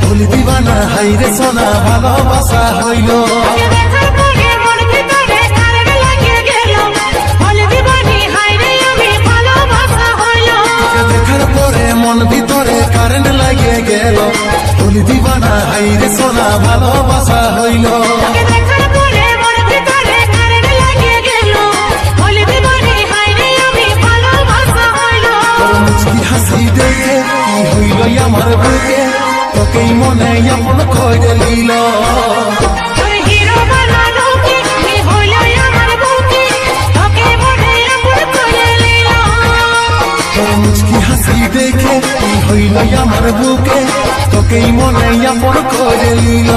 ভুলি দিবানা হাইরে সোনা ভালোবাসা হইল দেখার পরে মন ভিতরে কারেন্ট লাগিয়ে গেল ভুলি দিবানা হাইরে সোনা ভালোবাসা হইল হাসি দেখে কি হইল আমার বুকে তোকেই মনে আপন করে দিল মুচকি হাসি দেখে কি হইল আমার বুকে তোকেই মনে আপন করে দিল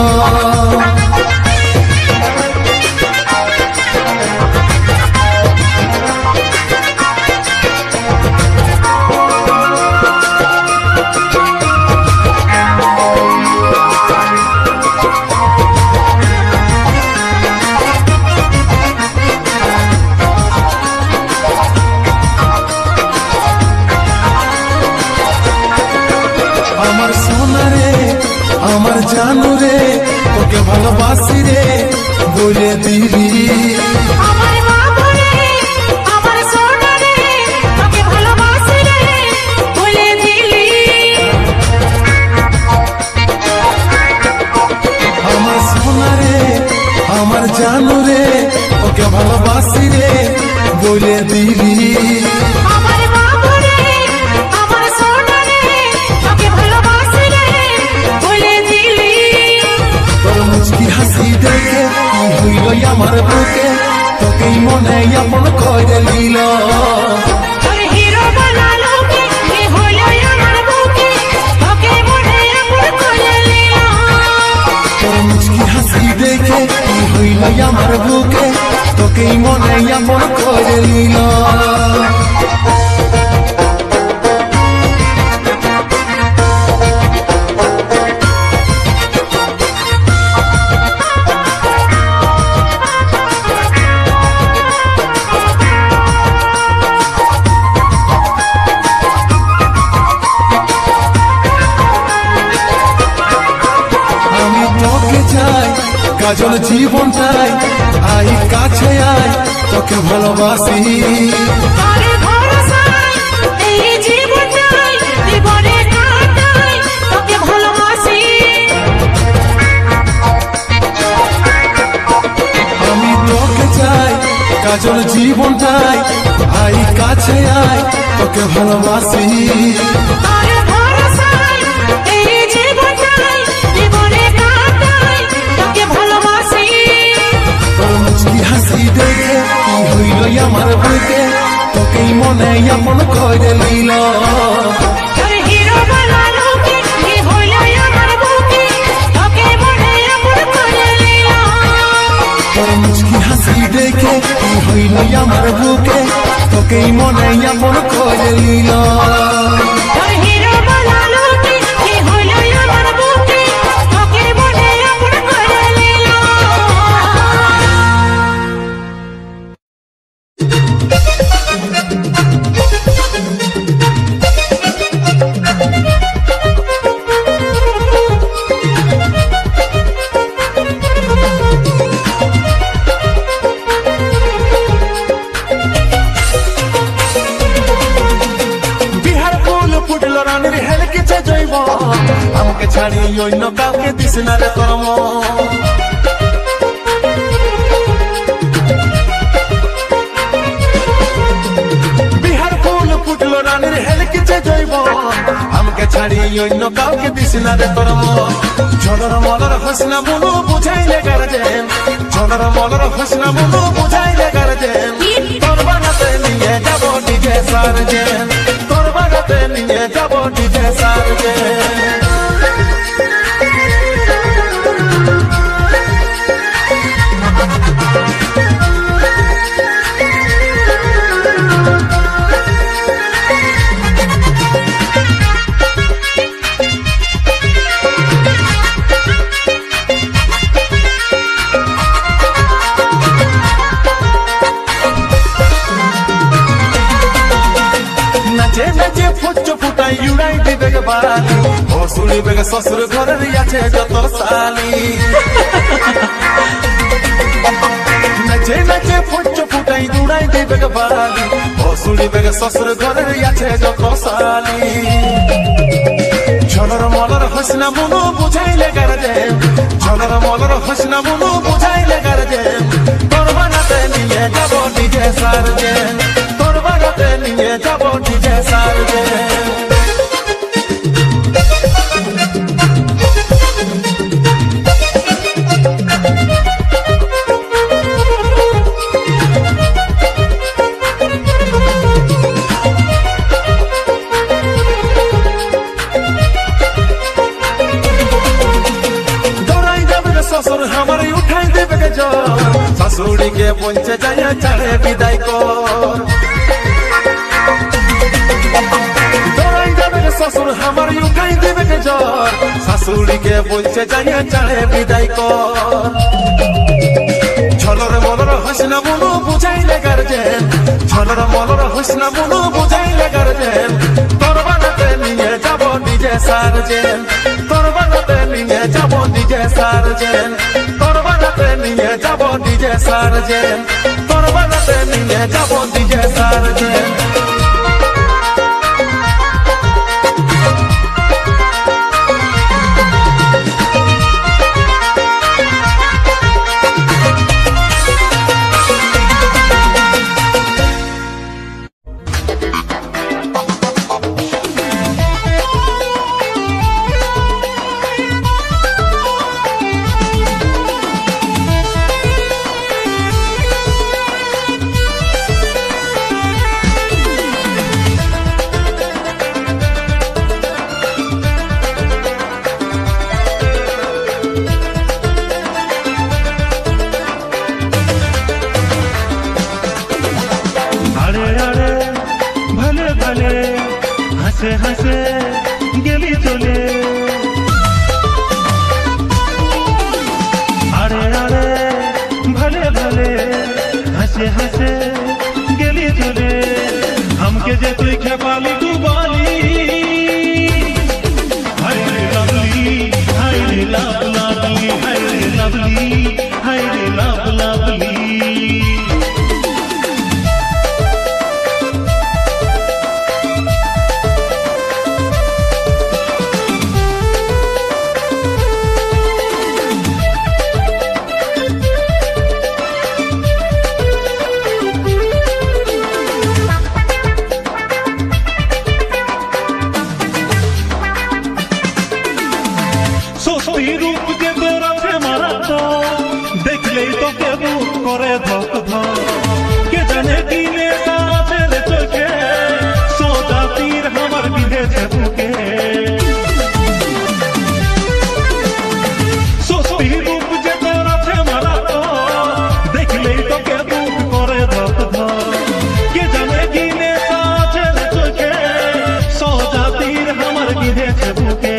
আমার জানু রে তোকে ভালোবাসি রে বলে দিবি আমার সোনা রে তোকে ভালোবাসি রে বলে দিবি আমার সোনা রে আমার জানু রে তোকে ভালোবাসি রে বলে দিবি হাসি দেখে কি হইল আমার বুকে তোকেই মনে আপন করে দিল মুচকি হাসি দেখে কি হইল আমার বুকে তোকেই মনে আপন করে দিল কাজল জীবনটাই আই কাছে আয় তোকে ভালোবাসি আমি তোকে চাই কাজল জীবনটাই আই কাছে আয় তোকে ভালোবাসি হাসি দেখে কি হইল আমার বুকে তোকেই মনে আপন করে দিল মুচকি হাসি দেখে কি হইল আমার বুকে তোকেই মনে আপন করে দিল আমাকে ছাড়ি অন্য কাউকে দিস না রে কর্ম বিহার ফুল ফুটলো রানীর হেলকিছে জৈব আমাকে ছাড়ি অন্য কাউকে দিস না রে কর্ম ঝলর মলর হসনা মুনু বুঝাইলে গার্জেন ঝলর মলর হসনা মুনু বুঝাইলে গার্জেন তোর বানাতে নিয়ে যাব ডিজে সার্জেন তোর বানাতে নিয়ে যাব ডিজে সার্জেন শাশুড়ি বেগে শ্বশুর ঘরের আছে যত শালি নাচে নাচে ফুট ফুটাই দুড়াই দিবে বালি শাশুড়ি বেগে শ্বশুর ঘরের আছে যত শালি ঝলর মলর হসনা মনো বুঝাইলে গারজে ঝলর মলর হসনা মনো বুঝাইলে গারজে তোর বানাতে নিয়ে যাব ডিজে সারজে তোর বানাতে নিয়ে যাব ডিজে সারজে ससुर हमारी उठाई देवे के जो ससुरी के पंचे जाया चढ़े विदाई को ससुर हमारी उठाई देवे के जो ससुरी के पंचे जाया चढ़े विदाई को झलर मलर हसना मनो बुझाइले गारजे झलर मलर हसना मनो बुझाइले गारजे तोर बानाते निये जाबो डीजे सारजे तोर बानाते निये जाबो डीजे सारजे तोर बानाते निये जाबो डीजे सारजे तोर बानाते निये जाबो डीजे सारजे हसे हसे गेली चले अरे अरे भले भले हसे हसे गेली चले हमके जे तुई खेपाली तू बाली हाय रे लवली हाय रे लव लवली हाय रे लवली हाय रे लव लवली रूप के तोरा से मारा तो देख ले तो के रूप करे धक धक के जाने की ले साथे ले चके सोचा तीर हमर बिंधे से बुके सोची रूप के तोरा से मारा तो देख ले तो के रूप करे धक धक के जाने की ले साथे ले चके सोचा तीर हमर बिंधे से बुके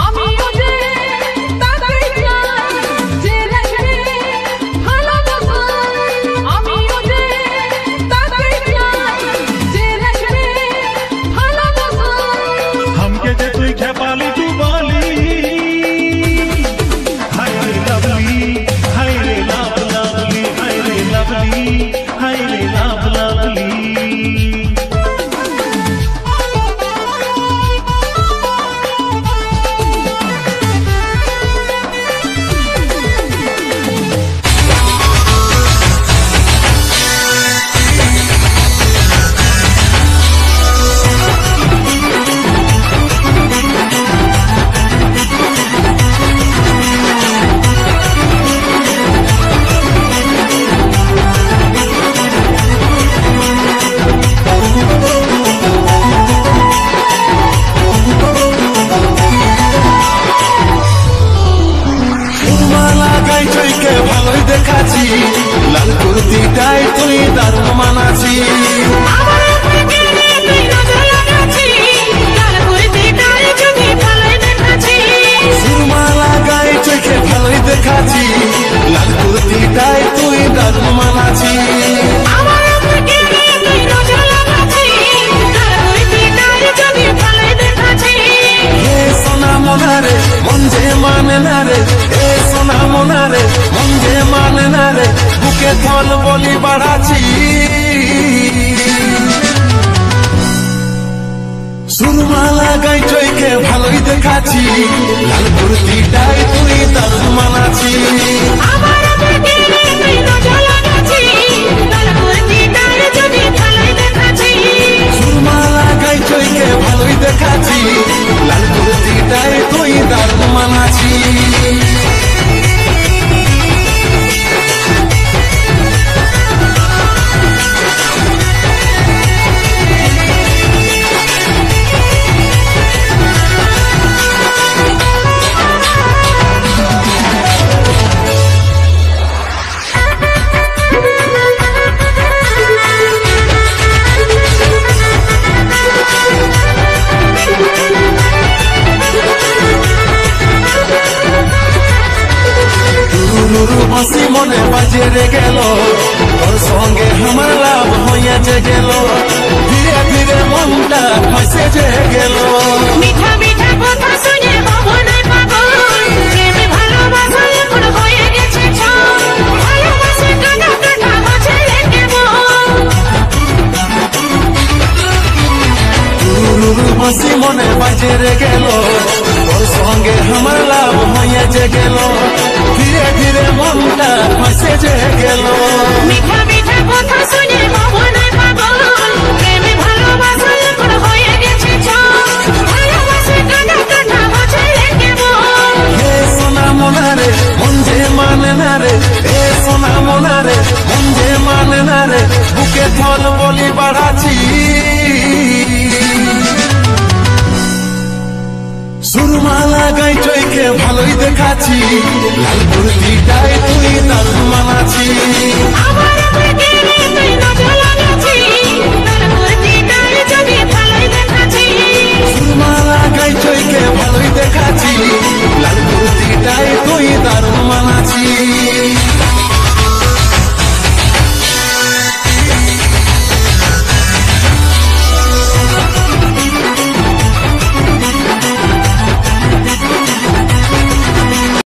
আমি বলি বাড়াচ্ছি সুরমা লাগাই চৈকে ভালোই দেখাচ্ছি লাল কুর্তিটাই তুই দারুণ মানাচ্ছি সুরমা লাগাই চৈকে ভালোই দেখাচ্ছি লাল কুর্তিটাই তুই দারুণ মানাচ্ছি হাসি মনে বাজে রে গেল তোর সঙ্গে আমার লাভ হইয়াছে গেল ধীরে ধীরে মনটা ফাঁসে যে গেল মিঠা মিঠা কথা শুনে ভাবনায় পাগল প্রেমে ভালোবাসা এখন হয়ে গেছে ছল ভালোবাসা কাটা কাটা হচ্ছে কেমন হাসি মনে বাজে রে গেল তোর সঙ্গে আমার লাভ হইয়াছে গেল ধীরে ধীরে মনটা ফাঁসে যে গেল মিঠা মিঠা কথা শুনে ভাবনায় পাগল প্রেমে ভালোবাসা এখন হয়ে গেছে ছল ভালোবাসা কাটা কাটা হচ্ছে কেমন হে সোনা মনারে মন যে মানে না রে হে সোনা মনারে মন যে মানে না রে বুকে থল বলি বাড়াচ্ছি সুরমা লাগাই চৈকে ভালোই দেখাচ্ছি লাল কুর্তিটাই তুই দারুণ মানাচ্ছি